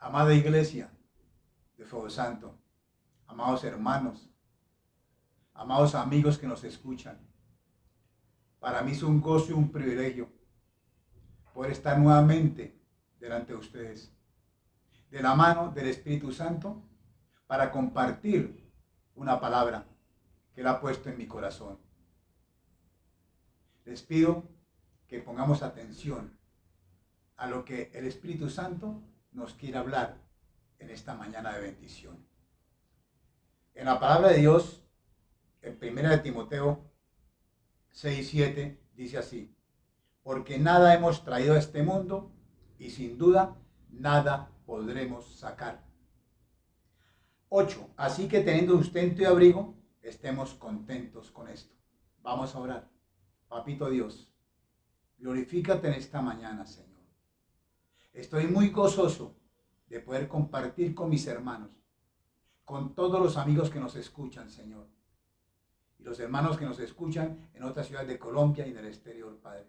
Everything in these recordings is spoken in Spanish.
Amada iglesia de Fuego Santo, amados hermanos, amados amigos que nos escuchan, para mí es un gozo y un privilegio poder estar nuevamente delante de ustedes, de la mano del Espíritu Santo, para compartir una palabra que Él ha puesto en mi corazón. Les pido que pongamos atención a lo que el Espíritu Santo nos quiere hablar en esta mañana de bendición. En la palabra de Dios, en 1 Timoteo 6:7, dice así: porque nada hemos traído a este mundo y sin duda nada podremos sacar. 8. Así que teniendo sustento y abrigo, estemos contentos con esto. Vamos a orar. Papito Dios, glorifícate en esta mañana, Señor. Estoy muy gozoso de poder compartir con mis hermanos, con todos los amigos que nos escuchan, Señor, y los hermanos que nos escuchan en otras ciudades de Colombia y del exterior, Padre,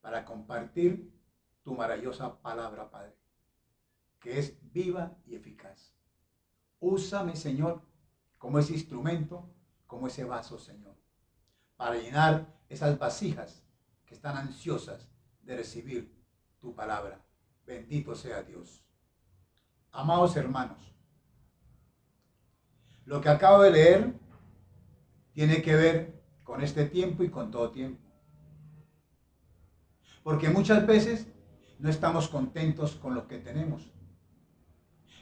para compartir tu maravillosa palabra, Padre, que es viva y eficaz. Úsame, Señor, como ese instrumento, como ese vaso, Señor, para llenar esas vasijas que están ansiosas de recibir tu palabra. Bendito sea Dios. Amados hermanos, lo que acabo de leer tiene que ver con este tiempo y con todo tiempo. Porque muchas veces no estamos contentos con lo que tenemos.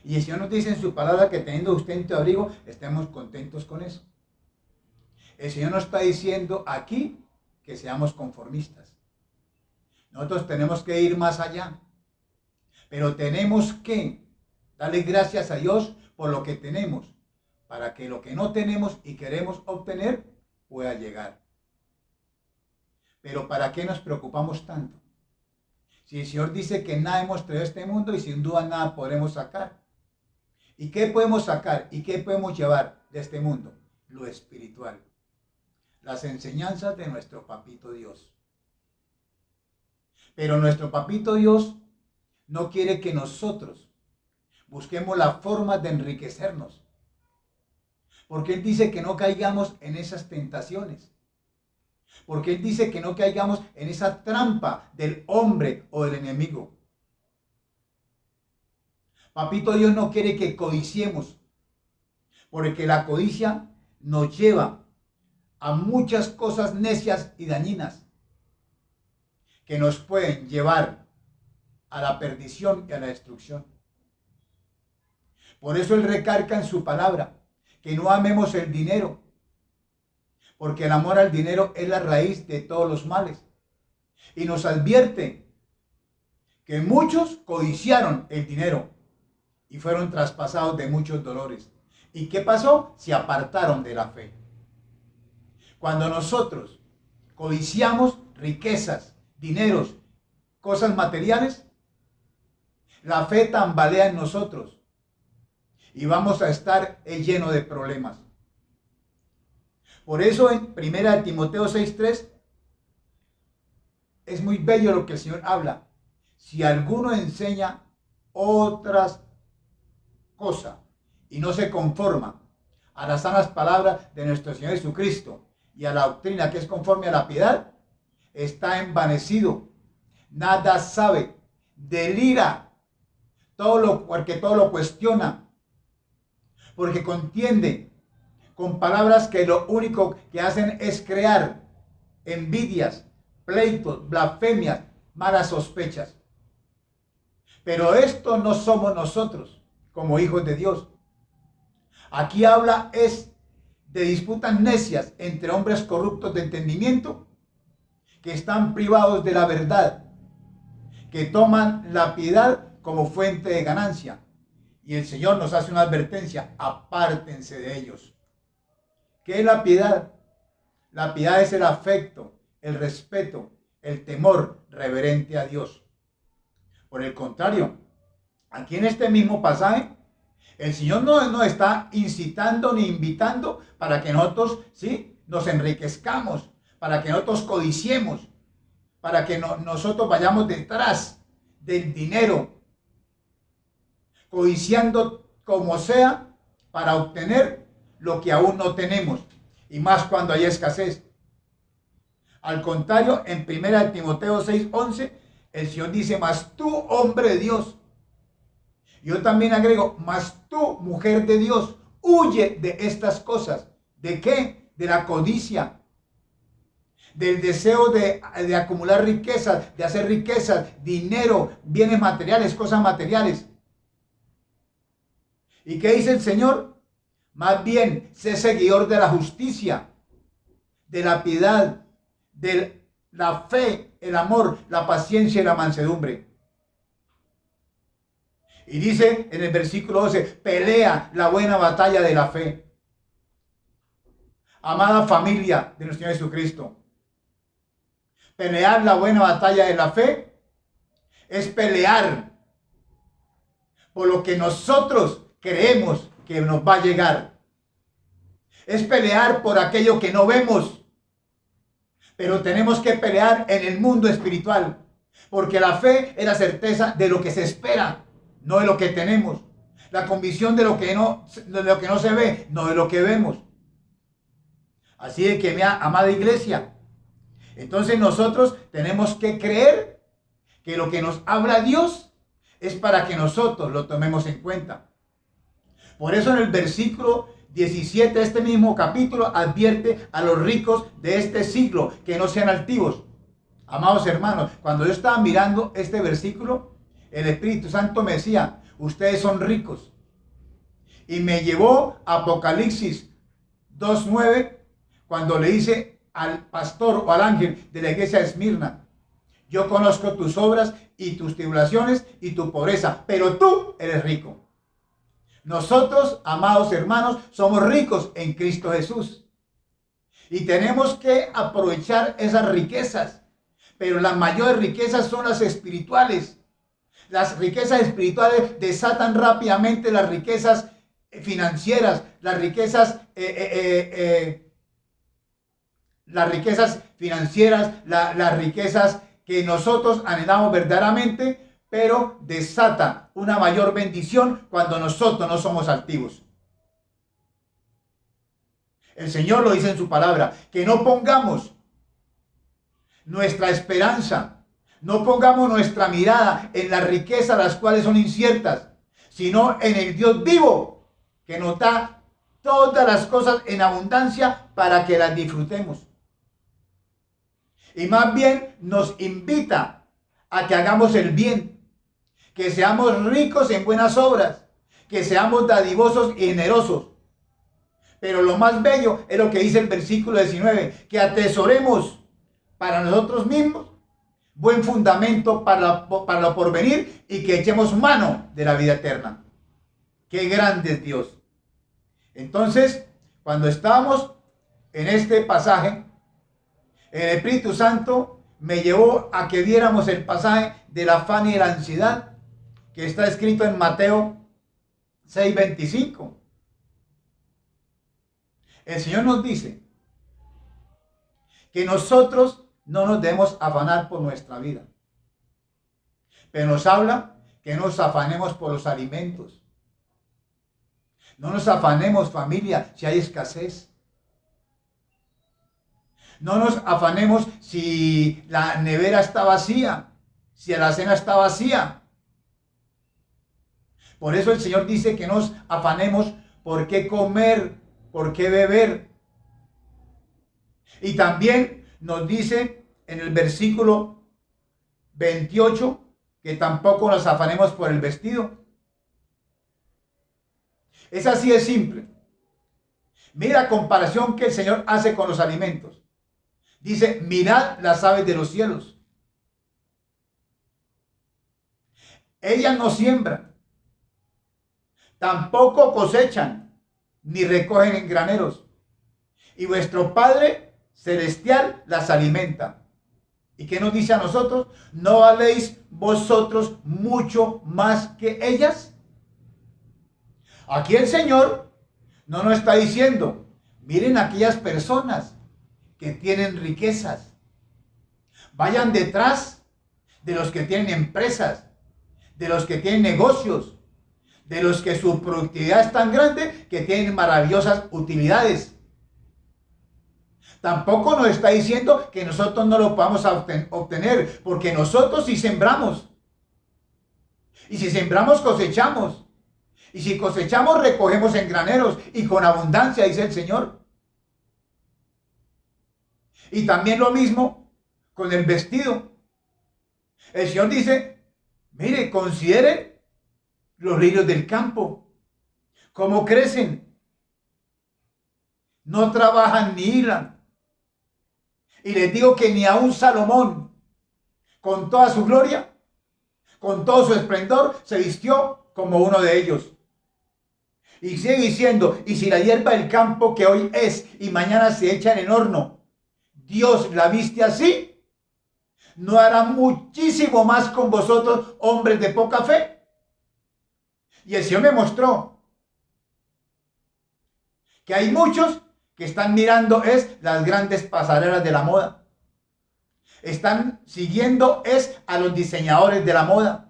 Y el Señor nos dice en su palabra que teniendo sustento y abrigo, estemos contentos con eso. El Señor nos está diciendo aquí que seamos conformistas. Nosotros tenemos que ir más allá. Pero tenemos que darle gracias a Dios por lo que tenemos, para que lo que no tenemos y queremos obtener pueda llegar. Pero ¿para qué nos preocupamos tanto? Si el Señor dice que nada hemos traído a este mundo y sin duda nada podremos sacar. ¿Y qué podemos sacar y qué podemos llevar de este mundo? Lo espiritual. Las enseñanzas de nuestro Papito Dios. Pero nuestro Papito Dios no quiere que nosotros busquemos la forma de enriquecernos. Porque Él dice que no caigamos en esas tentaciones. Porque Él dice que no caigamos en esa trampa del hombre o del enemigo. Papito Dios no quiere que codiciemos, porque la codicia nos lleva a muchas cosas necias y dañinas que nos pueden llevar a la perdición y a la destrucción. Por eso Él recarga en su palabra que no amemos el dinero, porque el amor al dinero es la raíz de todos los males. Y nos advierte que muchos codiciaron el dinero y fueron traspasados de muchos dolores. ¿Y qué pasó? Se apartaron de la fe. Cuando nosotros codiciamos riquezas, dineros, cosas materiales, la fe tambalea en nosotros y vamos a estar llenos de problemas. Por eso en 1 Timoteo 6:3 es muy bello lo que el Señor habla. Si alguno enseña otras cosas y no se conforma a las sanas palabras de nuestro Señor Jesucristo y a la doctrina que es conforme a la piedad, está envanecido, nada sabe, delira, porque todo lo cuestiona, porque contiende con palabras que lo único que hacen es crear envidias, pleitos, blasfemias, malas sospechas. Pero esto no somos nosotros como hijos de Dios. Aquí habla es de disputas necias entre hombres corruptos de entendimiento que están privados de la verdad, que toman la piedad como fuente de ganancia. Y el Señor nos hace una advertencia: apártense de ellos. ¿Qué es la piedad? La piedad es el afecto, el respeto, el temor reverente a Dios. Por el contrario, aquí en este mismo pasaje, el Señor no nos está incitando ni invitando para que nosotros nos enriquezcamos, para que nosotros codiciemos, para que nosotros vayamos detrás del dinero codiciando como sea para obtener lo que aún no tenemos, y más cuando hay escasez. Al contrario, en 1 Timoteo 6:11, el Señor dice, mas tú, hombre de Dios, yo también agrego, mas tú, mujer de Dios, huye de estas cosas. ¿De qué? De la codicia, del deseo de acumular riquezas, de hacer riquezas, dinero, bienes materiales, cosas materiales. ¿Y qué dice el Señor? Más bien, sé seguidor de la justicia, de la piedad, de la fe, el amor, la paciencia y la mansedumbre. Y dice en el versículo 12, pelea la buena batalla de la fe. Amada familia de nuestro Señor Jesucristo, pelear la buena batalla de la fe es pelear por lo que nosotros creemos que nos va a llegar. Es pelear por aquello que no vemos. Pero tenemos que pelear en el mundo espiritual. Porque la fe es la certeza de lo que se espera, no de lo que tenemos. La convicción de lo que no se ve, no de lo que vemos. Así de que, mi amada iglesia, entonces nosotros tenemos que creer que lo que nos habla Dios es para que nosotros lo tomemos en cuenta. Por eso en el versículo 17 de este mismo capítulo advierte a los ricos de este siglo que no sean altivos. Amados hermanos, cuando yo estaba mirando este versículo, el Espíritu Santo me decía, ustedes son ricos. Y me llevó a Apocalipsis 2:9, cuando le dice al pastor o al ángel de la iglesia de Esmirna, yo conozco tus obras y tus tribulaciones y tu pobreza, pero tú eres rico. Nosotros, amados hermanos, somos ricos en Cristo Jesús. Y tenemos que aprovechar esas riquezas. Pero las mayores riquezas son las espirituales. Las riquezas espirituales desatan rápidamente las riquezas financieras, las riquezas financieras, las riquezas que nosotros anhelamos verdaderamente, pero desata una mayor bendición cuando nosotros no somos altivos. El Señor lo dice en su palabra, que no pongamos nuestra esperanza, no pongamos nuestra mirada en las riquezas, las cuales son inciertas, sino en el Dios vivo, que nos da todas las cosas en abundancia para que las disfrutemos. Y más bien nos invita a que hagamos el bien, que seamos ricos en buenas obras, que seamos dadivosos y generosos. Pero lo más bello es lo que dice el versículo 19, que atesoremos para nosotros mismos buen fundamento para lo porvenir y que echemos mano de la vida eterna. ¡Qué grande es Dios! Entonces, cuando estábamos en este pasaje, el Espíritu Santo me llevó a que viéramos el pasaje del afán y de la ansiedad que está escrito en Mateo 6:25. El Señor nos dice que nosotros no nos debemos afanar por nuestra vida. Pero nos habla que no nos afanemos por los alimentos. No nos afanemos, familia, si hay escasez. No nos afanemos si la nevera está vacía, si la alacena está vacía. Por eso el Señor dice que nos afanemos por qué comer, por qué beber. Y también nos dice en el versículo 28 que tampoco nos afanemos por el vestido. Es así de simple. Mira la comparación que el Señor hace con los alimentos. Dice, mirad las aves de los cielos. Ellas no siembran, tampoco cosechan, ni recogen en graneros. Y vuestro Padre Celestial las alimenta. ¿Y qué nos dice a nosotros? ¿No valéis vosotros mucho más que ellas? Aquí el Señor no nos está diciendo, miren aquellas personas que tienen riquezas. Vayan detrás de los que tienen empresas, de los que tienen negocios, de los que su productividad es tan grande que tienen maravillosas utilidades. Tampoco nos está diciendo que nosotros no lo podamos obtener, porque nosotros sí sembramos. Y si sembramos, cosechamos. Y si cosechamos, recogemos en graneros y con abundancia, dice el Señor. Y también lo mismo con el vestido. El Señor dice, mire, consideren los lirios del campo, cómo crecen. No trabajan ni hilan. Y les digo que ni aun Salomón, con toda su gloria, con todo su esplendor, se vistió como uno de ellos. Y sigue diciendo, y si la hierba del campo que hoy es y mañana se echa en el horno, Dios la viste así, ¿no hará muchísimo más con vosotros, hombres de poca fe? Y el Señor me mostró que hay muchos que están mirando las grandes pasarelas de la moda. Están siguiendo a los diseñadores de la moda.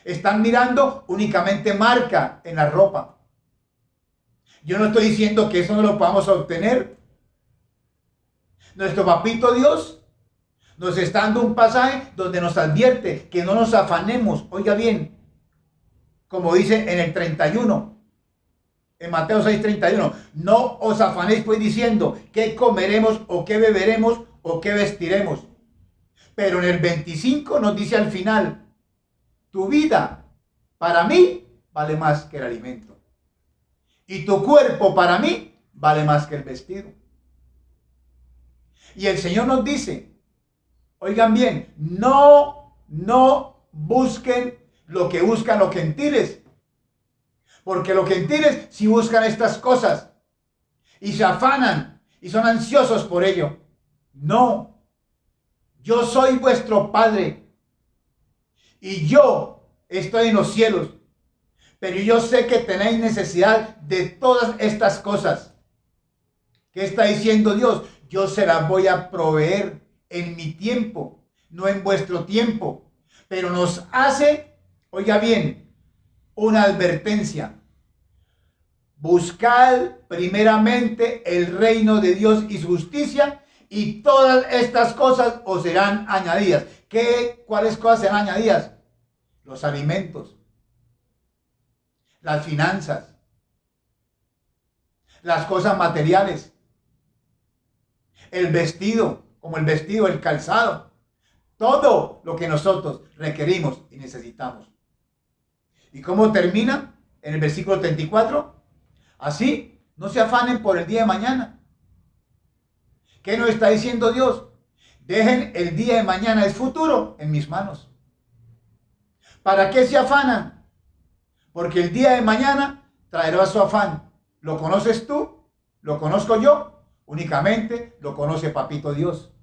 Están mirando únicamente marca en la ropa. Yo no estoy diciendo que eso no lo podamos obtener. Nuestro papito Dios nos está dando un pasaje donde nos advierte que no nos afanemos. Oiga bien, como dice en el 31, en Mateo 6:31, no os afanéis pues diciendo qué comeremos o qué beberemos o qué vestiremos. Pero en el 25 nos dice al final, tu vida para mí vale más que el alimento. Y tu cuerpo para mí vale más que el vestido. Y el Señor nos dice, oigan bien, no busquen lo que buscan los gentiles. Porque los gentiles sí buscan estas cosas y se afanan y son ansiosos por ello. No, yo soy vuestro Padre y yo estoy en los cielos, pero yo sé que tenéis necesidad de todas estas cosas. ¿Qué está diciendo Dios? Yo se las voy a proveer en mi tiempo, no en vuestro tiempo. Pero nos hace, oiga bien, una advertencia. Buscad primeramente el reino de Dios y su justicia, y todas estas cosas os serán añadidas. ¿Cuáles cosas serán añadidas? Los alimentos, las finanzas, las cosas materiales, el vestido, como el vestido, el calzado, todo lo que nosotros requerimos y necesitamos. ¿Y cómo termina? En el versículo 34, así no se afanen por el día de mañana. ¿Qué nos está diciendo Dios? Dejen el día de mañana, el futuro, en mis manos. ¿Para qué se afanan? Porque el día de mañana traerá su afán. ¿Lo conoces tú? ¿Lo conozco yo? Únicamente lo conoce Papito Dios.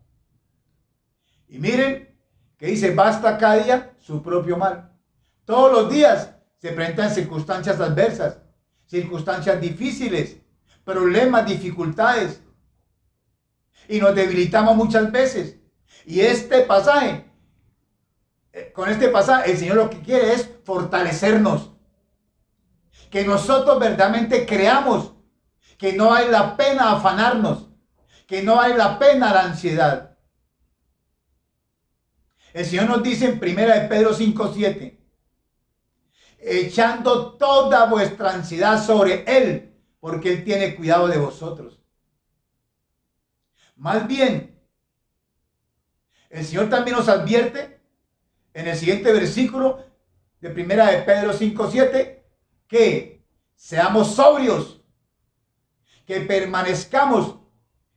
Y miren que dice, basta cada día su propio mal. Todos los días se presentan circunstancias adversas, circunstancias difíciles, problemas, dificultades. Y nos debilitamos muchas veces. Y con este pasaje, el Señor lo que quiere es fortalecernos. Que nosotros verdaderamente creamos que no vale la pena afanarnos, que no vale la pena la ansiedad. El Señor nos dice en 1 Pedro 5:7, echando toda vuestra ansiedad sobre Él, porque Él tiene cuidado de vosotros. Más bien, el Señor también nos advierte en el siguiente versículo de 1 Pedro 5:7, que seamos sobrios, que permanezcamos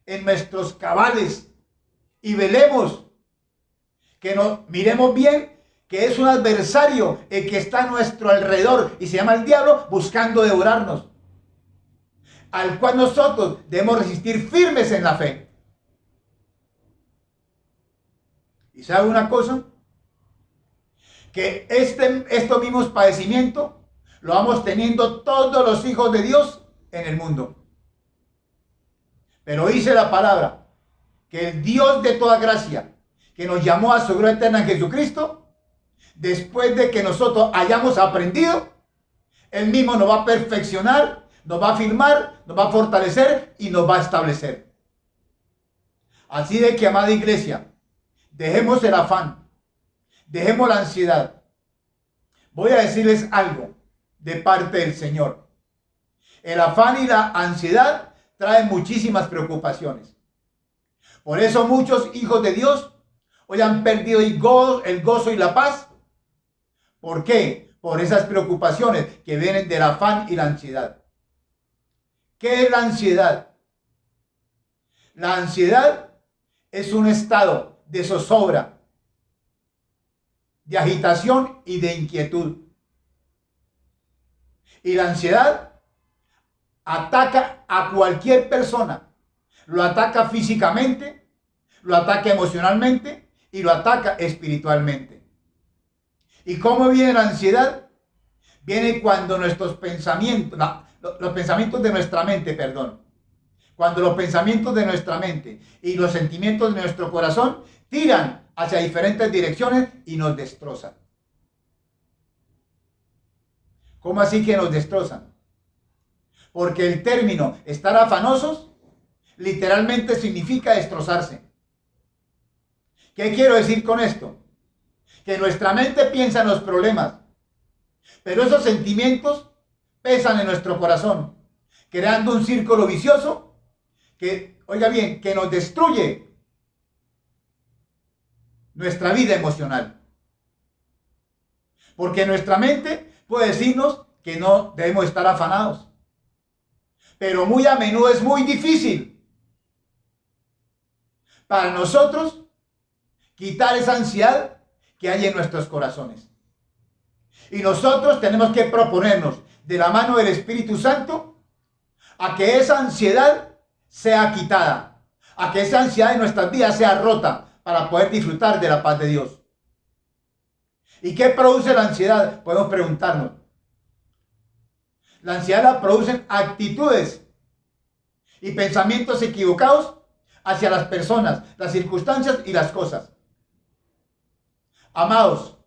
en nuestros cabales y velemos, que nos miremos bien, que es un adversario el que está a nuestro alrededor y se llama el diablo, buscando devorarnos, al cual nosotros debemos resistir firmes en la fe. ¿Y sabe una cosa? Que estos mismos padecimientos lo vamos teniendo todos los hijos de Dios en el mundo. Pero dice la palabra que el Dios de toda gracia, que nos llamó a su gloria eterna en Jesucristo, después de que nosotros hayamos aprendido, Él mismo nos va a perfeccionar, nos va a afirmar, nos va a fortalecer y nos va a establecer. Así de que, amada iglesia, dejemos el afán, dejemos la ansiedad. Voy a decirles algo de parte del Señor. El afán y la ansiedad traen muchísimas preocupaciones. Por eso muchos hijos de Dios hoy han perdido el gozo y la paz. ¿Por qué? Por esas preocupaciones que vienen del afán y la ansiedad. ¿Qué es la ansiedad? La ansiedad es un estado de zozobra, de agitación y de inquietud. Y la ansiedad ataca a cualquier persona. Lo ataca físicamente, lo ataca emocionalmente y lo ataca espiritualmente. ¿Y cómo viene la ansiedad? Viene cuando nuestros pensamientos, los pensamientos de nuestra mente, cuando los pensamientos de nuestra mente y los sentimientos de nuestro corazón tiran hacia diferentes direcciones y nos destrozan. ¿Cómo así que nos destrozan? Porque el término estar afanosos literalmente significa destrozarse. ¿Qué quiero decir con esto? Que nuestra mente piensa en los problemas, pero esos sentimientos pesan en nuestro corazón, creando un círculo vicioso que, oiga bien, que nos destruye nuestra vida emocional. Porque nuestra mente puede decirnos que no debemos estar afanados, pero muy a menudo es muy difícil para nosotros quitar esa ansiedad que hay en nuestros corazones. Y nosotros tenemos que proponernos de la mano del Espíritu Santo a que esa ansiedad sea quitada, a que esa ansiedad en nuestras vidas sea rota para poder disfrutar de la paz de Dios. ¿Y qué produce la ansiedad? Podemos preguntarnos. La ansiedad la producen actitudes y pensamientos equivocados hacia las personas, las circunstancias y las cosas. Amados,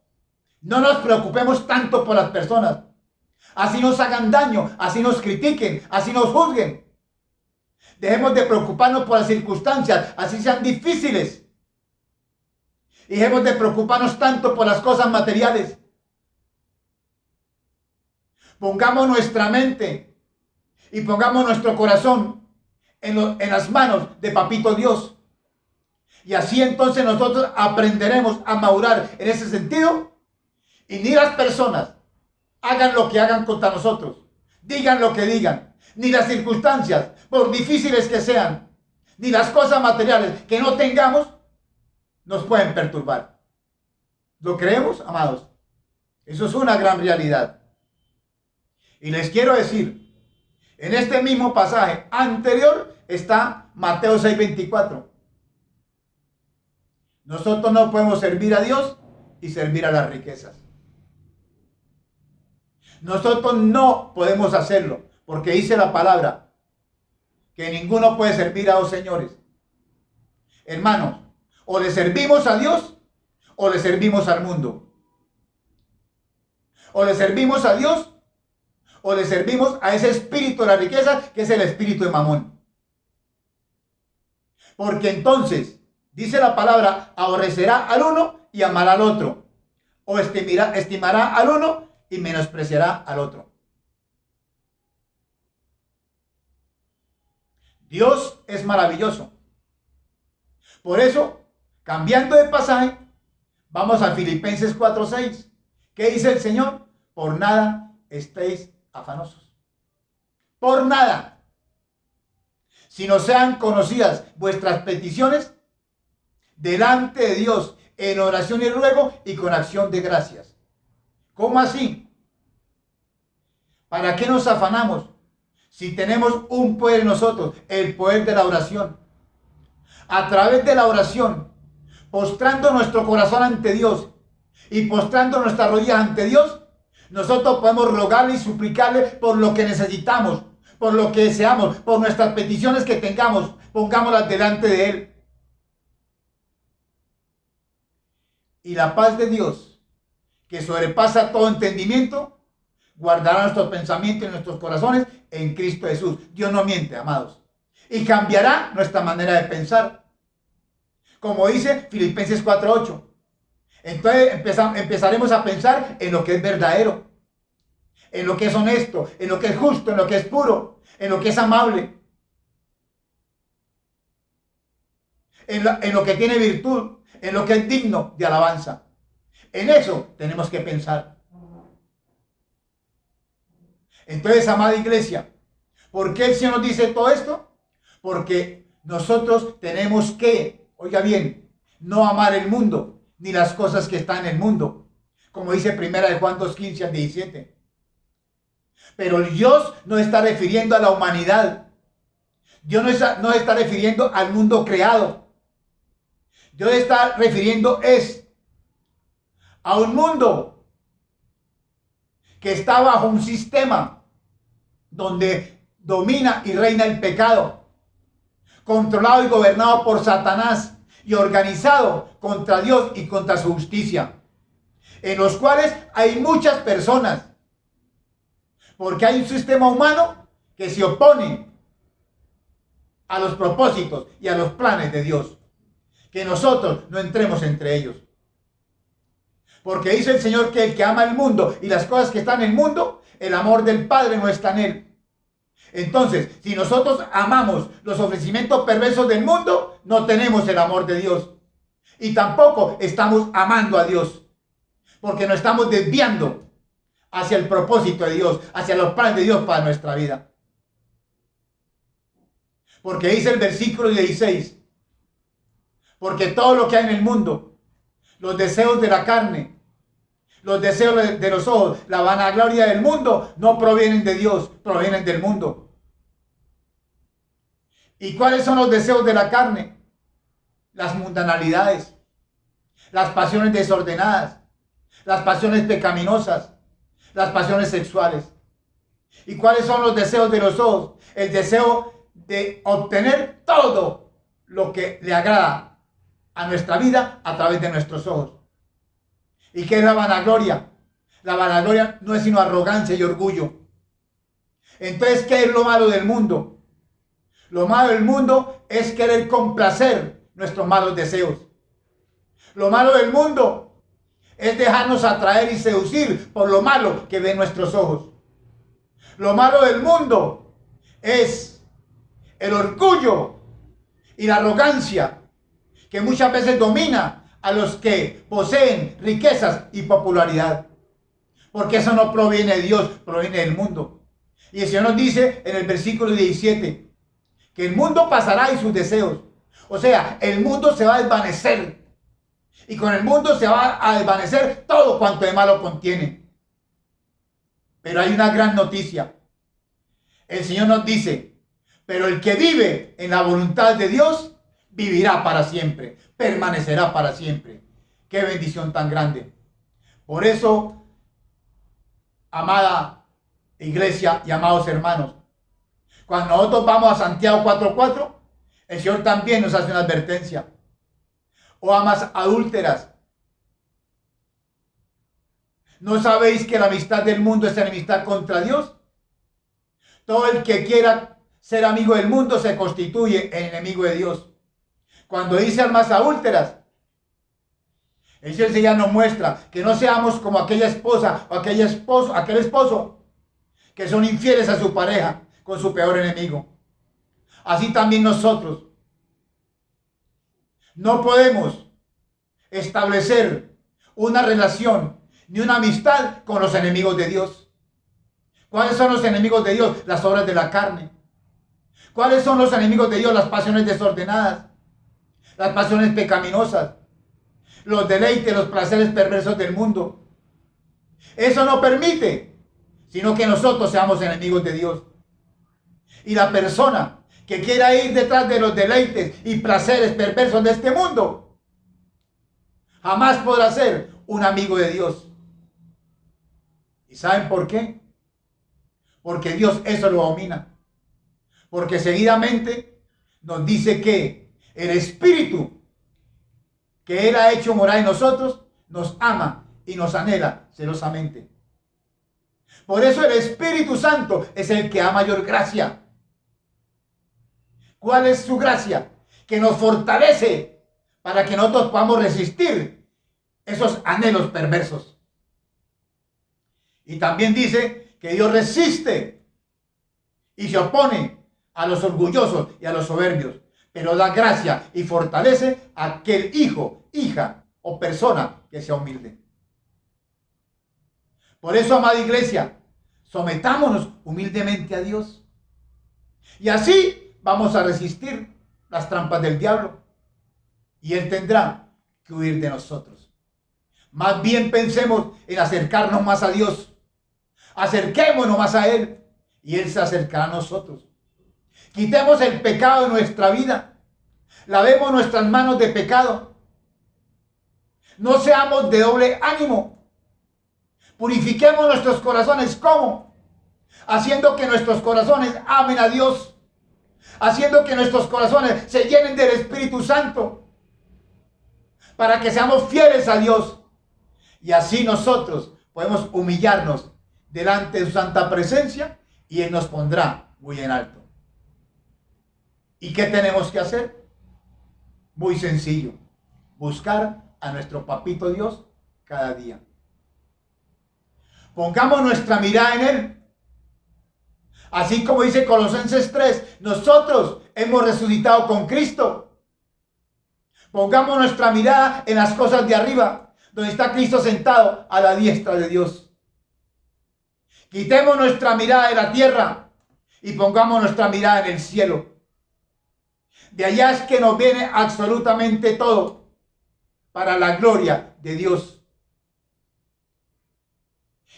no nos preocupemos tanto por las personas. Así nos hagan daño, así nos critiquen, así nos juzguen. Dejemos de preocuparnos por las circunstancias, así sean difíciles. Y dejemos de preocuparnos tanto por las cosas materiales. Pongamos nuestra mente y pongamos nuestro corazón en las manos de Papito Dios. Y así entonces nosotros aprenderemos a madurar en ese sentido. Y ni las personas hagan lo que hagan contra nosotros, digan lo que digan, ni las circunstancias, por difíciles que sean, ni las cosas materiales que no tengamos, nos pueden perturbar. ¿Lo creemos, amados? Eso es una gran realidad. Y les quiero decir, en este mismo pasaje anterior está Mateo 6:24. Nosotros no podemos servir a Dios y servir a las riquezas. Nosotros no podemos hacerlo, porque dice la palabra que ninguno puede servir a dos señores. Hermanos, o le servimos a Dios o le servimos al mundo. O le servimos a Dios o le servimos a ese espíritu de la riqueza que es el espíritu de Mamón. Porque entonces, dice la palabra, aborrecerá al uno y amará al otro. O estimará al uno y menospreciará al otro. Dios es maravilloso. Por eso, cambiando de pasaje, vamos a Filipenses 4:6. ¿Qué dice el Señor? Por nada estéis afanosos. Por nada. Si no sean conocidas vuestras peticiones delante de Dios en oración y ruego y con acción de gracias. ¿Cómo así? ¿Para qué nos afanamos? Si tenemos un poder en nosotros, el poder de la oración. A través de la oración, postrando nuestro corazón ante Dios y postrando nuestras rodillas ante Dios, nosotros podemos rogarle y suplicarle por lo que necesitamos, por lo que deseamos, por nuestras peticiones que tengamos, pongámoslas delante de Él. Y la paz de Dios, que sobrepasa todo entendimiento, guardará nuestros pensamientos y nuestros corazones en Cristo Jesús. Dios no miente, amados. Y cambiará nuestra manera de pensar. Como dice Filipenses 4:8. Entonces empezaremos a pensar en lo que es verdadero, en lo que es honesto, en lo que es justo, en lo que es puro, en lo que es amable, en lo que tiene virtud, en lo que es digno de alabanza. En eso tenemos que pensar. Entonces, amada iglesia, ¿por qué el Señor nos dice todo esto? Porque nosotros tenemos que, oiga bien, no amar el mundo, ni las cosas que están en el mundo. Como dice primera de Juan 2:15 al 17. Pero Dios no está refiriendo a la humanidad. Dios no está refiriendo al mundo creado. Dios está refiriendo a un mundo que está bajo un sistema donde domina y reina el pecado, controlado y gobernado por Satanás y organizado contra Dios y contra su justicia, en los cuales hay muchas personas, porque hay un sistema humano que se opone a los propósitos y a los planes de Dios. Que nosotros no entremos entre ellos. Porque dice el Señor que el que ama el mundo y las cosas que están en el mundo, el amor del Padre no está en él. Entonces, si nosotros amamos los ofrecimientos perversos del mundo, no tenemos el amor de Dios. Y tampoco estamos amando a Dios. Porque nos estamos desviando hacia el propósito de Dios, hacia los planes de Dios para nuestra vida. Porque dice el versículo 16, porque todo lo que hay en el mundo, los deseos de la carne, los deseos de los ojos, la vanagloria del mundo, no provienen de Dios, provienen del mundo. ¿Y cuáles son los deseos de la carne? Las mundanalidades, las pasiones desordenadas, las pasiones pecaminosas, las pasiones sexuales. ¿Y cuáles son los deseos de los ojos? El deseo de obtener todo lo que le agrada a nuestra vida a través de nuestros ojos. ¿Y qué es la vanagloria? La vanagloria no es sino arrogancia y orgullo. Entonces, ¿qué es lo malo del mundo? Lo malo del mundo es querer complacer nuestros malos deseos. Lo malo del mundo es dejarnos atraer y seducir por lo malo que ven nuestros ojos. Lo malo del mundo es el orgullo y la arrogancia que muchas veces domina a los que poseen riquezas y popularidad. Porque eso no proviene de Dios, proviene del mundo. Y el Señor nos dice en el versículo 17 que el mundo pasará y sus deseos. O sea, el mundo se va a desvanecer. Y con el mundo se va a desvanecer todo cuanto de malo contiene. Pero hay una gran noticia. El Señor nos dice, pero el que vive en la voluntad de Dios, vivirá para siempre, permanecerá para siempre. Qué bendición tan grande. Por eso, amada iglesia y amados hermanos, cuando nosotros vamos a Santiago 4:4, el Señor también nos hace una advertencia. Oh amas adúlteras, ¿no sabéis que la amistad del mundo es enemistad contra Dios? Todo el que quiera ser amigo del mundo se constituye enemigo de Dios. Cuando dice almas adúlteras, el Señor ya nos muestra que no seamos como aquella esposa o aquel esposo que son infieles a su pareja con su peor enemigo. Así también nosotros no podemos establecer una relación ni una amistad con los enemigos de Dios. ¿Cuáles son los enemigos de Dios? Las obras de la carne. ¿Cuáles son los enemigos de Dios? Las pasiones desordenadas, las pasiones pecaminosas, los deleites, los placeres perversos del mundo. Eso no permite, sino que nosotros seamos enemigos de Dios. Y la persona que quiera ir detrás de los deleites y placeres perversos de este mundo, jamás podrá ser un amigo de Dios. ¿Y saben por qué? Porque Dios eso lo domina. Porque seguidamente nos dice que el Espíritu que Él ha hecho morar en nosotros nos ama y nos anhela celosamente. Por eso el Espíritu Santo es el que da mayor gracia. ¿Cuál es su gracia? Que nos fortalece para que nosotros podamos resistir esos anhelos perversos. Y también dice que Dios resiste y se opone a los orgullosos y a los soberbios, pero da gracia y fortalece a aquel hijo, hija o persona que sea humilde. Por eso, amada iglesia, sometámonos humildemente a Dios. Y así vamos a resistir las trampas del diablo. Y Él tendrá que huir de nosotros. Más bien pensemos en acercarnos más a Dios. Acerquémonos más a Él y Él se acercará a nosotros. Quitemos el pecado de nuestra vida. Lavemos nuestras manos de pecado. No seamos de doble ánimo. Purifiquemos nuestros corazones. ¿Cómo? Haciendo que nuestros corazones amen a Dios. Haciendo que nuestros corazones se llenen del Espíritu Santo. Para que seamos fieles a Dios. Y así nosotros podemos humillarnos delante de su santa presencia y Él nos pondrá muy en alto. ¿Y qué tenemos que hacer? Muy sencillo. Buscar a nuestro papito Dios cada día. Pongamos nuestra mirada en Él. Así como dice Colosenses 3, nosotros hemos resucitado con Cristo. Pongamos nuestra mirada en las cosas de arriba, donde está Cristo sentado a la diestra de Dios. Quitemos nuestra mirada de la tierra y pongamos nuestra mirada en el cielo. De allá es que nos viene absolutamente todo para la gloria de Dios.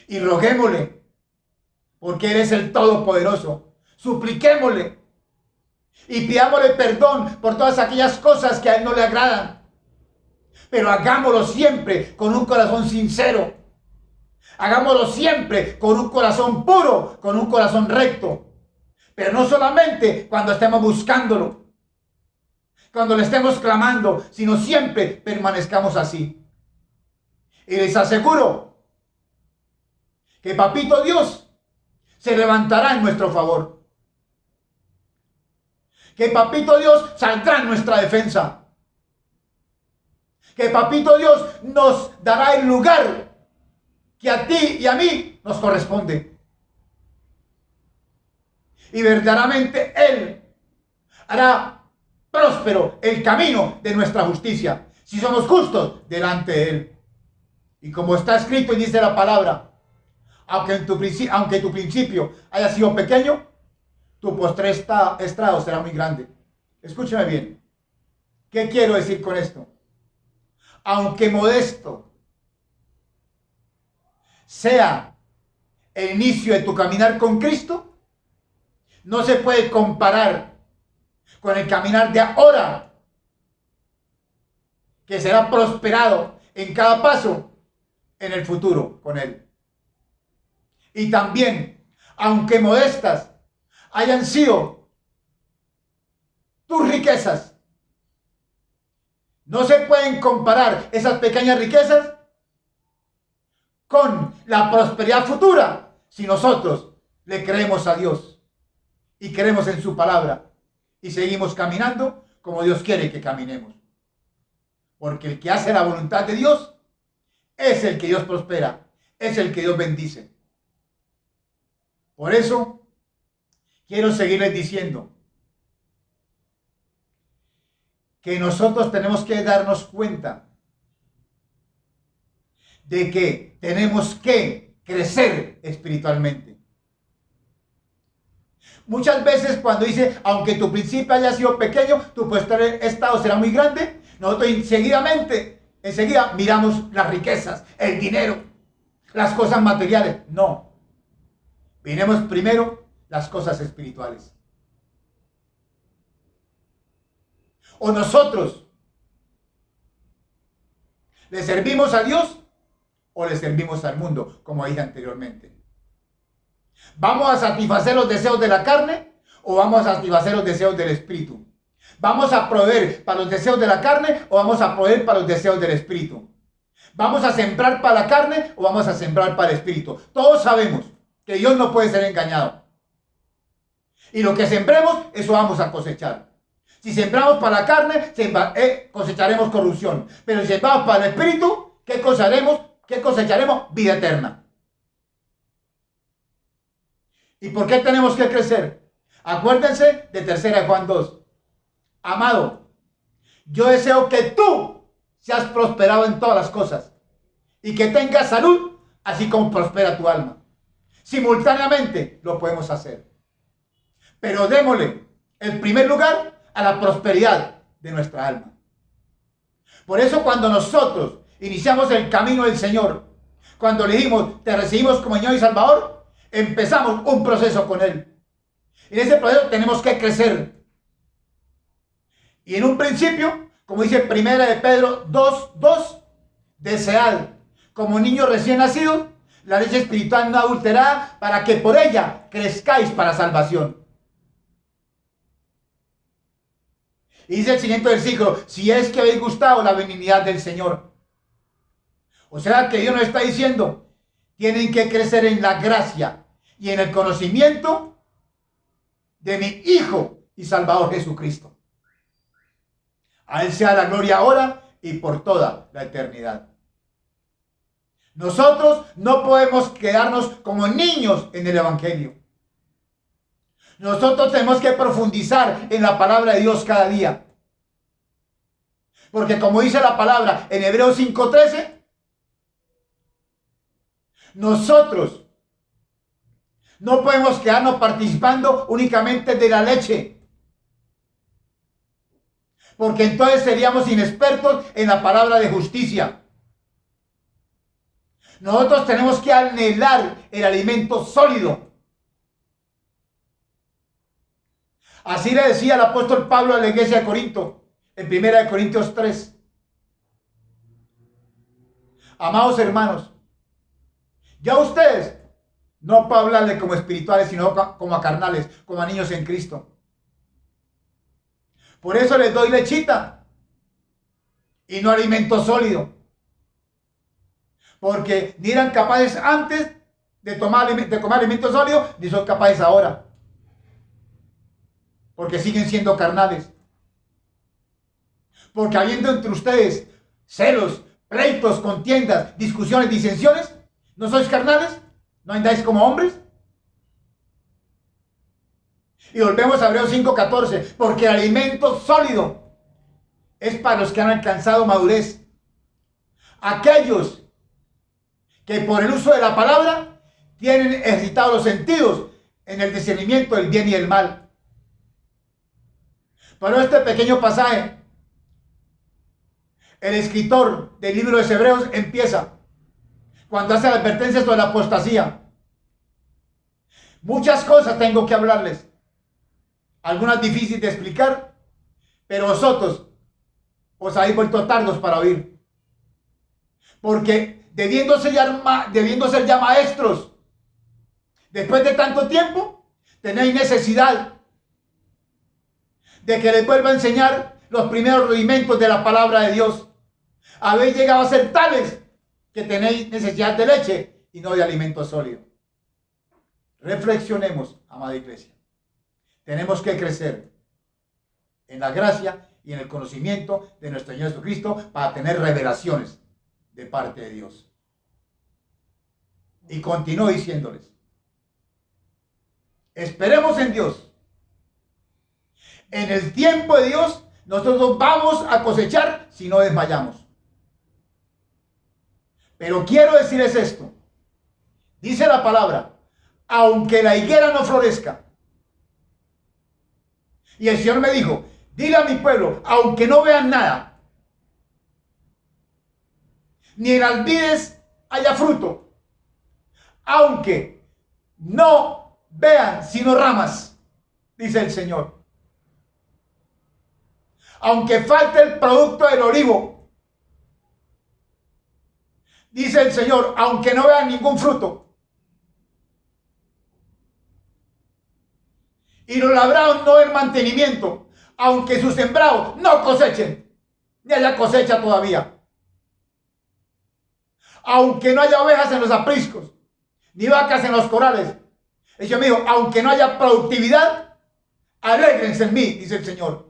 Y roguémosle, porque Él es el Todopoderoso. Supliquémosle y pidámosle perdón por todas aquellas cosas que a Él no le agradan. Pero hagámoslo siempre con un corazón sincero. Hagámoslo siempre con un corazón puro, con un corazón recto. Pero no solamente cuando estemos buscándolo, cuando le estemos clamando, sino siempre permanezcamos así. Y les aseguro que Papito Dios se levantará en nuestro favor. Que Papito Dios saldrá en nuestra defensa. Que Papito Dios nos dará el lugar que a ti y a mí nos corresponde. Y verdaderamente Él hará próspero el camino de nuestra justicia, si somos justos delante de Él. Y como está escrito y dice la palabra, aunque tu principio haya sido pequeño, tu postrer estrado será muy grande. Escúchame bien. ¿Qué quiero decir con esto? Aunque modesto sea el inicio de tu caminar con Cristo, no se puede comparar con el caminar de ahora, que será prosperado en cada paso en el futuro con Él. Y también, aunque modestas hayan sido tus riquezas, no se pueden comparar esas pequeñas riquezas con la prosperidad futura si nosotros le creemos a Dios y creemos en su palabra y seguimos caminando como Dios quiere que caminemos. Porque el que hace la voluntad de Dios es el que Dios prospera, es el que Dios bendice. Por eso quiero seguirles diciendo que nosotros tenemos que darnos cuenta de que tenemos que crecer espiritualmente. Muchas veces cuando dice, aunque tu principio haya sido pequeño, tu estado será muy grande, nosotros enseguida miramos las riquezas, el dinero, las cosas materiales. No. Miremos primero las cosas espirituales. O nosotros le servimos a Dios o le servimos al mundo, como dije anteriormente. ¿Vamos a satisfacer los deseos de la carne o vamos a satisfacer los deseos del espíritu? ¿Vamos a proveer para los deseos de la carne o vamos a proveer para los deseos del espíritu? ¿Vamos a sembrar para la carne o vamos a sembrar para el espíritu? Todos sabemos que Dios no puede ser engañado. Y lo que sembremos, eso vamos a cosechar. Si sembramos para la carne, cosecharemos corrupción. Pero si sembramos para el espíritu, ¿qué cosecharemos? ¿Qué cosecharemos? Vida eterna. ¿Y por qué tenemos que crecer? Acuérdense de 3 Juan 2. Amado, yo deseo que tú seas prosperado en todas las cosas y que tengas salud, así como prospera tu alma. Simultáneamente lo podemos hacer. Pero démosle el primer lugar a la prosperidad de nuestra alma. Por eso cuando nosotros iniciamos el camino del Señor, cuando le dijimos, te recibimos como Señor y Salvador, empezamos un proceso con Él. Y en ese proceso tenemos que crecer. Y en un principio, como dice 1 Pedro 2:2, desead como niños recién nacidos la leche espiritual no adulterada, para que por ella crezcáis para salvación. Y dice el siguiente versículo, si es que habéis gustado la benignidad del Señor. O sea que Dios nos está diciendo, tienen que crecer en la gracia y en el conocimiento de mi Hijo y Salvador Jesucristo. A Él sea la gloria ahora y por toda la eternidad. Nosotros no podemos quedarnos como niños en el Evangelio. Nosotros tenemos que profundizar en la palabra de Dios cada día. Porque como dice la palabra en Hebreos 5:13, nosotros no podemos quedarnos participando únicamente de la leche. Porque entonces seríamos inexpertos en la palabra de justicia. Nosotros tenemos que anhelar el alimento sólido. Así le decía el apóstol Pablo a la iglesia de Corinto, en 1 Corintios 3. Amados hermanos, ya ustedes no puedo hablarle como espirituales, sino como a carnales, como a niños en Cristo. Por eso les doy lechita y no alimento sólido. Porque ni eran capaces antes de comer alimento sólido, ni son capaces ahora. Porque siguen siendo carnales. Porque habiendo entre ustedes celos, pleitos, contiendas, discusiones, disensiones, ¿no sois carnales? ¿No andáis como hombres? Y volvemos a Hebreos 5:14, porque el alimento sólido es para los que han alcanzado madurez. Aquellos que por el uso de la palabra tienen ejercitados los sentidos en el discernimiento del bien y el mal. Pero este pequeño pasaje, el escritor del libro de Hebreos empieza cuando hace la advertencia sobre la apostasía. Muchas cosas tengo que hablarles, algunas difíciles de explicar, pero vosotros os habéis vuelto tardos para oír. Porque debiendo ser ya maestros, después de tanto tiempo, tenéis necesidad de que les vuelva a enseñar los primeros rudimentos de la palabra de Dios. Habéis llegado a ser tales que tenéis necesidad de leche y no de alimento sólido. Reflexionemos, amada iglesia. Tenemos que crecer en la gracia y en el conocimiento de nuestro Señor Jesucristo para tener revelaciones de parte de Dios. Y continúo diciéndoles, esperemos en Dios. En el tiempo de Dios, nosotros vamos a cosechar si no desmayamos. Pero quiero decirles esto. Dice la palabra, aunque la higuera no florezca. Y el Señor me dijo, dile a mi pueblo, aunque no vean nada, ni en las vides haya fruto, aunque no vean sino ramas, dice el Señor. Aunque falte el producto del olivo, dice el Señor, aunque no vean ningún fruto. Y los labrados no den mantenimiento, aunque sus sembrados no cosechen, ni haya cosecha todavía. Aunque no haya ovejas en los apriscos, ni vacas en los corrales. El Señor me dijo, aunque no haya productividad, alégrense en mí, dice el Señor.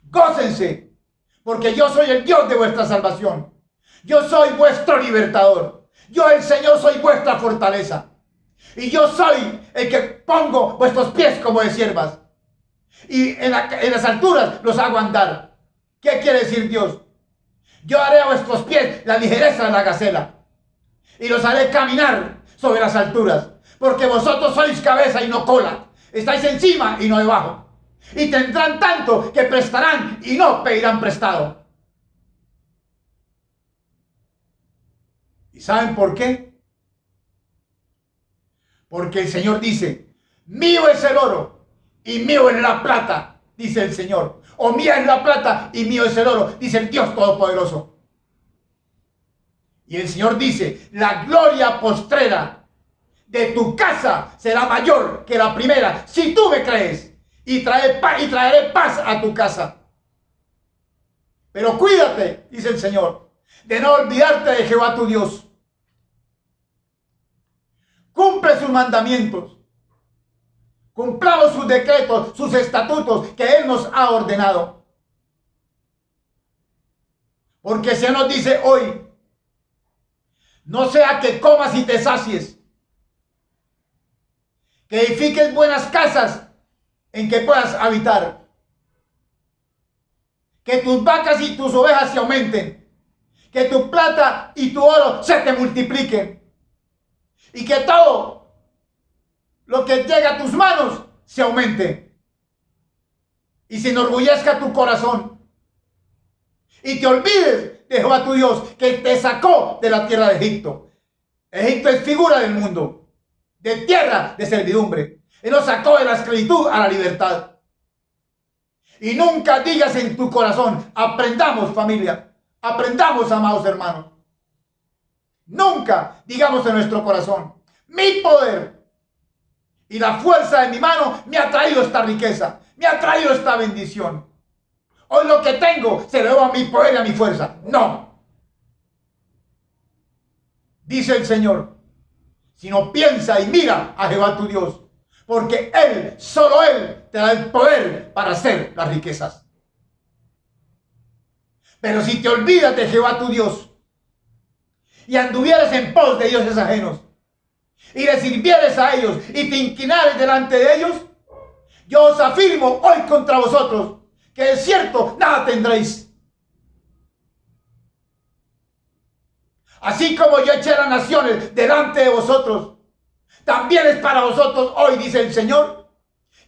Gócense, porque yo soy el Dios de vuestra salvación. Yo soy vuestro libertador. Yo, el Señor, soy vuestra fortaleza. Y yo soy el que pongo vuestros pies como de siervas. Y en las alturas los hago andar. ¿Qué quiere decir Dios? Yo haré a vuestros pies la ligereza de la gacela. Y los haré caminar sobre las alturas. Porque vosotros sois cabeza y no cola. Estáis encima y no debajo. Y tendrán tanto que prestarán y no pedirán prestado. ¿Y saben por qué? Porque el Señor dice, mío es el oro y mío es la plata, dice el Señor. O mía es la plata y mío es el oro, dice el Dios Todopoderoso. Y el Señor dice, la gloria postrera de tu casa será mayor que la primera, si tú me crees, y traeré paz a tu casa. Pero cuídate, dice el Señor, de no olvidarte de Jehová tu Dios. Cumple sus mandamientos. Cumplamos sus decretos, sus estatutos que Él nos ha ordenado. Porque se nos dice hoy, no sea que comas y te sacies, que edifiques buenas casas en que puedas habitar, que tus vacas y tus ovejas se aumenten, que tu plata y tu oro se te multipliquen, y que todo lo que llega a tus manos se aumente y se enorgullezca tu corazón y te olvides de Jehová tu Dios, que te sacó de la tierra de Egipto. Egipto es figura del mundo, de tierra de servidumbre. Él nos sacó de la esclavitud a la libertad. Y nunca digas en tu corazón, aprendamos, familia, aprendamos, amados hermanos. Nunca digamos en nuestro corazón, mi poder y la fuerza de mi mano me ha traído esta riqueza, me ha traído esta bendición. Hoy lo que tengo se lo debo a mi poder y a mi fuerza. No. Dice el Señor, sino piensa y mira a Jehová tu Dios, porque Él, solo Él, te da el poder para hacer las riquezas. Pero si te olvidas de Jehová tu Dios y anduvieras en pos de dioses ajenos y le sirvieres a ellos y te inclinares delante de ellos, yo os afirmo hoy contra vosotros que de cierto nada tendréis. Así como yo eché las naciones delante de vosotros, también es para vosotros hoy, dice el Señor,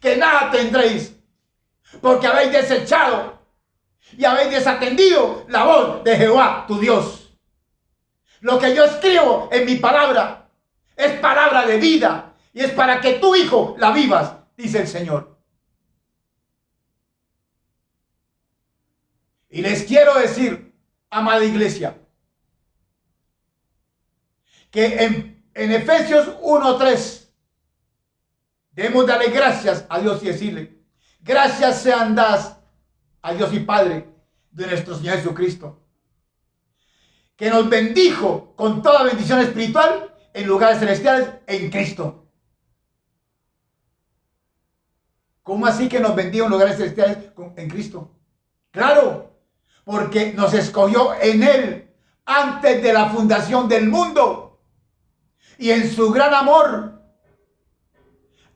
que nada tendréis, porque habéis desechado y habéis desatendido la voz de Jehová tu Dios. Lo que yo escribo en mi palabra es palabra de vida y es para que tu hijo la vivas, dice el Señor. Y les quiero decir, amada iglesia, que en Efesios 1:3 debemos darle gracias a Dios y decirle, gracias sean dadas a Dios y Padre de nuestro Señor Jesucristo, que nos bendijo con toda bendición espiritual en lugares celestiales en Cristo. ¿Cómo así que nos bendijo en lugares celestiales en Cristo? Claro, porque nos escogió en Él antes de la fundación del mundo. Y en su gran amor,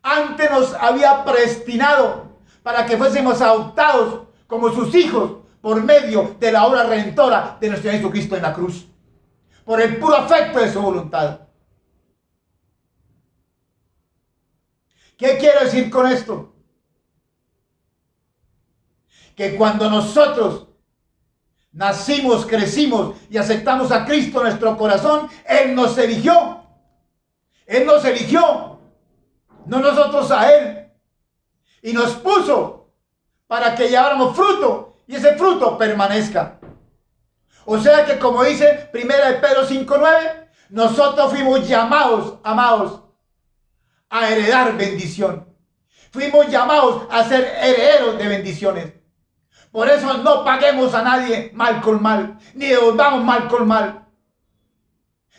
antes nos había predestinado para que fuésemos adoptados como sus hijos por medio de la obra redentora de nuestro Señor Jesucristo en la cruz, por el puro afecto de su voluntad. ¿Qué quiero decir con esto? Que cuando nosotros nacimos, crecimos y aceptamos a Cristo en nuestro corazón, Él nos eligió. Él nos eligió, no nosotros a Él. Y nos puso para que lleváramos fruto y ese fruto permanezca. O sea que, como dice 1 Pedro 5:9, nosotros fuimos llamados, amados, a heredar bendición. Fuimos llamados a ser herederos de bendiciones. Por eso no paguemos a nadie mal con mal, ni devolvamos mal con mal.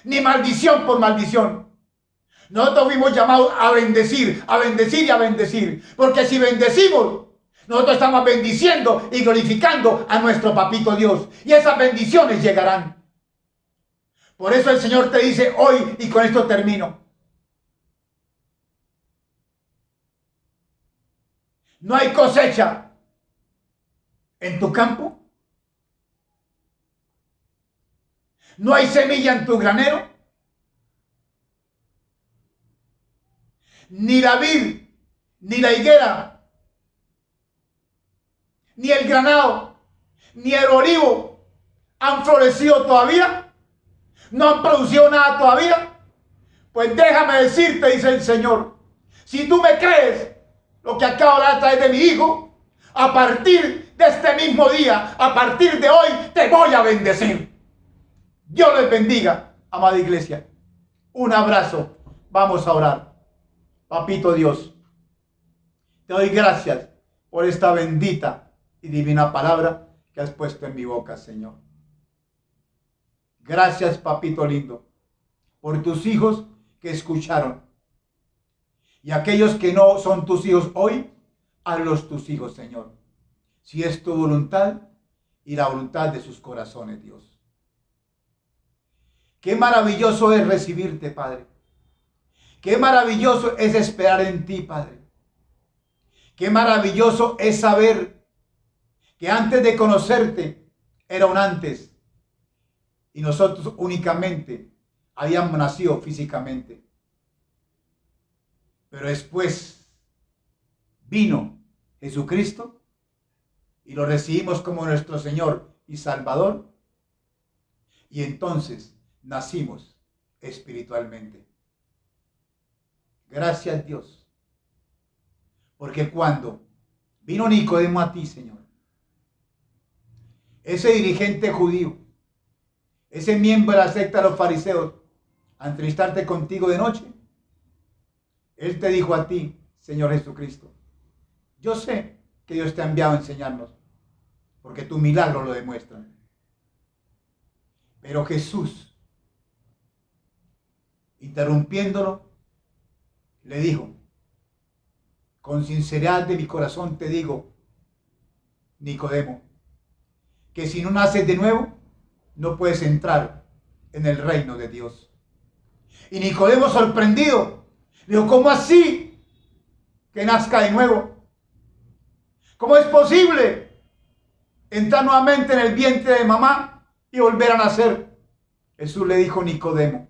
ni maldición por maldición. Nosotros fuimos llamados a bendecir y a bendecir. Porque si bendecimos, nosotros estamos bendiciendo y glorificando a nuestro papito Dios. Y esas bendiciones llegarán. Por eso el Señor te dice hoy, y con esto termino: no hay cosecha en tu campo. No hay semilla en tu granero. Ni la vid, ni la higuera, ni el granado, ni el olivo han florecido todavía. No han producido nada todavía. Pues déjame decirte, dice el Señor, si tú me crees lo que acabo de hablar a través de mi hijo, a partir de este mismo día, a partir de hoy, te voy a bendecir. Dios les bendiga, amada iglesia. Un abrazo. Vamos a orar. Papito Dios, te doy gracias por esta bendita y divina palabra que has puesto en mi boca, Señor. Gracias, papito lindo, por tus hijos que escucharon. Y aquellos que no son tus hijos hoy, hazlos tus hijos, Señor. Si es tu voluntad y la voluntad de sus corazones, Dios. Qué maravilloso es recibirte, Padre. Qué maravilloso es esperar en ti, Padre. Qué maravilloso es saber que antes de conocerte era un antes. Y nosotros únicamente habíamos nacido físicamente. Pero después vino Jesucristo y lo recibimos como nuestro Señor y Salvador. Y entonces nacimos espiritualmente. Gracias, Dios. Porque cuando vino Nicodemo a ti, Señor, ese dirigente judío, ese miembro de la secta de los fariseos, a entrevistarte contigo de noche, él te dijo a ti, Señor Jesucristo, yo sé que Dios te ha enviado a enseñarnos, porque tu milagro lo demuestra. Pero Jesús, interrumpiéndolo, le dijo, con sinceridad de mi corazón te digo, Nicodemo, que si no naces de nuevo, no puedes entrar en el reino de Dios. Y Nicodemo, sorprendido, le dijo, ¿cómo así que nazca de nuevo? ¿Cómo es posible entrar nuevamente en el vientre de mamá y volver a nacer? Jesús le dijo, Nicodemo,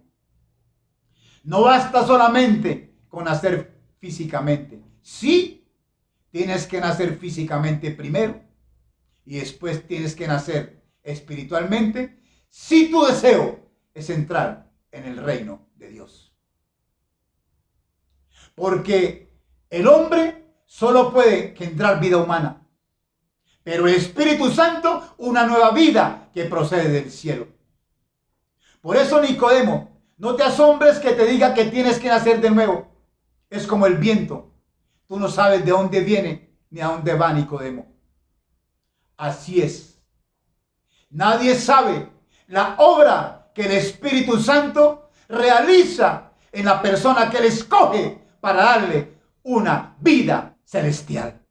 no basta solamente con nacer físicamente. Sí, tienes que nacer físicamente primero y después tienes que nacer espiritualmente si tu deseo es entrar en el reino de Dios. Porque el hombre solo puede engendrar vida humana, pero el Espíritu Santo una nueva vida que procede del cielo. Por eso, Nicodemo, no te asombres que te diga que tienes que nacer de nuevo. Es como el viento. Tú no sabes de dónde viene ni a dónde va, Nicodemo. Así es. Nadie sabe la obra que el Espíritu Santo realiza en la persona que él escoge para darle una vida celestial.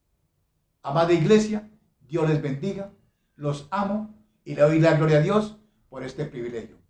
Amada iglesia, Dios les bendiga. Los amo y le doy la gloria a Dios por este privilegio.